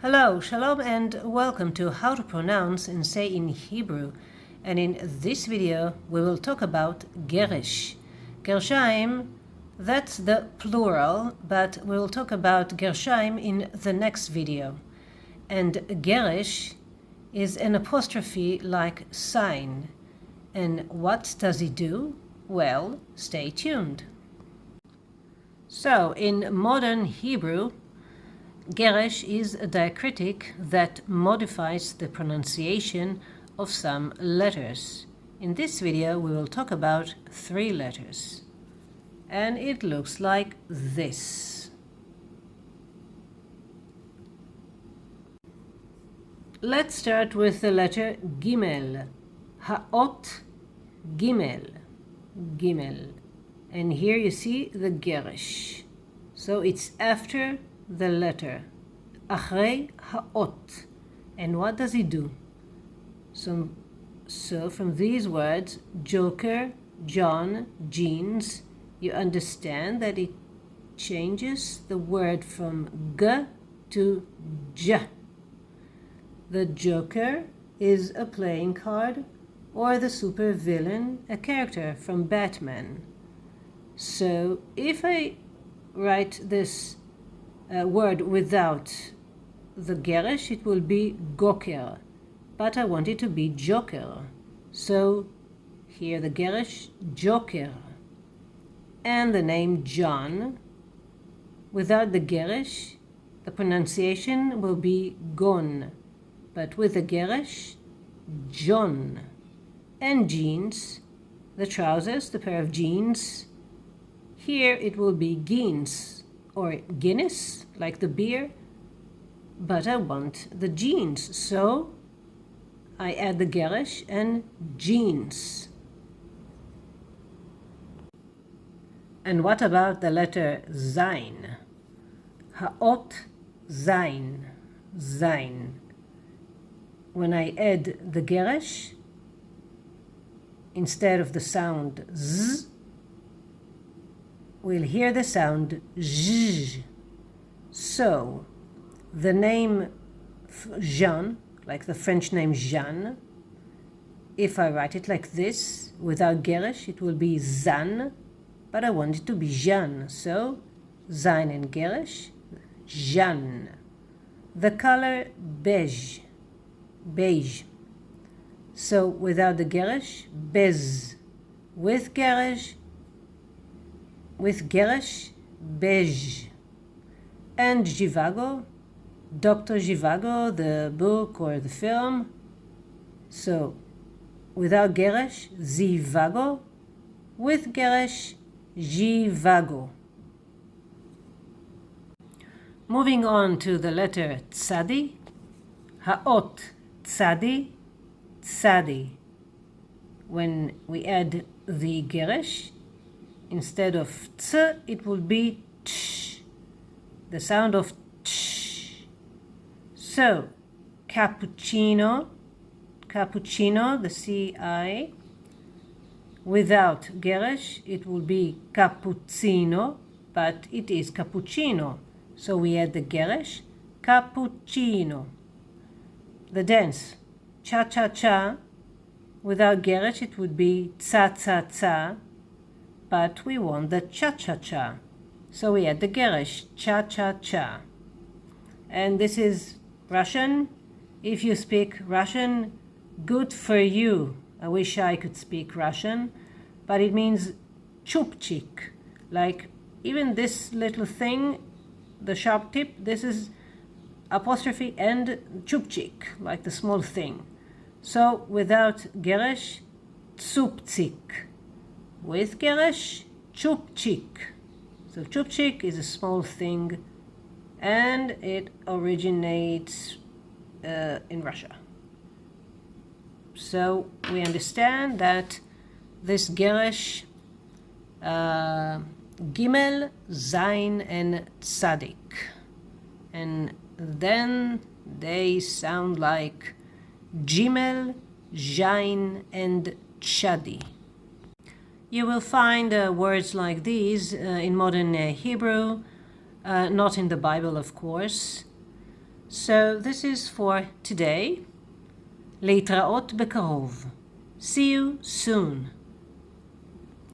Hello, Shalom, and welcome to How to Pronounce and Say in Hebrew. And in this video, we will talk about Geresh. Gershaim, that's the plural, but we will talk about Gershaim in the next video. And Geresh is an apostrophe-like sign. And what does it do? Well, stay tuned. So, in modern Hebrew, Geresh is a diacritic that modifies the pronunciation of some letters. In this video, we will talk about 3 letters. And it looks like this. Let's start with the letter Gimel. Ha'ot Gimel. Gimel. And here you see the Geresh. So it's after the letter. Achrei ha'ot. And what does it do? So from these words, Joker, John, jeans, you understand that it changes the word from G to J. The Joker is a playing card, or the supervillain, a character from Batman. So if I write this word without the Geresh, it will be Goker, but I want it to be Joker. So here the Geresh, Joker. And the name John, without the Geresh, the pronunciation will be Gon, but with the Geresh, John. And jeans, the trousers, the pair of jeans, here it will be Jeans or Guinness, like the beer, but I want the jeans, so I add the Geresh and jeans. And what about the letter Zayin? Ha'ot Zayin. Zayin. When I add the Geresh, instead of the sound Z, we'll hear the sound zh. So, the name Jean, like the French name Jeanne, if I write it like this, without Geresh, it will be Zan, but I want it to be Jeanne. So, Zayin and Geresh, Jeanne. The color beige, beige. So, without the Geresh, bez. With Geresh, beige. And Zhivago, Dr. Zhivago, the book or the film. So, without Geresh, Zivago. With Geresh, Zhivago. Moving on to the letter Tsadi. Ha'ot Tsadi, Tsadi. When we add the Geresh, instead of ts, it will be tsh. The sound of tsh. So, cappuccino, the C-I. Without Geresh, it will be cappuccino, but it is cappuccino. So we add the Geresh, cappuccino. The dance, cha-cha-cha. Without Geresh, it would be tsa-tsa-tsa. But we want the cha-cha-cha. So we add the Geresh, cha-cha-cha. And this is Russian. If you speak Russian, good for you. I wish I could speak Russian. But it means chupchik. Like even this little thing, the sharp tip, this is apostrophe and chupchik, like the small thing. So without Geresh, tsupchik. With Geresh, chupchik. So chupchik is a small thing, and it originates in Russia. So we understand that this Geresh, Gimel, Zayin, and Tsadi. And then they sound like Gimel, Zayin, and Tsadi. You will find words like these in modern Hebrew, not in the Bible, of course. So this is for today. להתראות בקרוב. See you soon.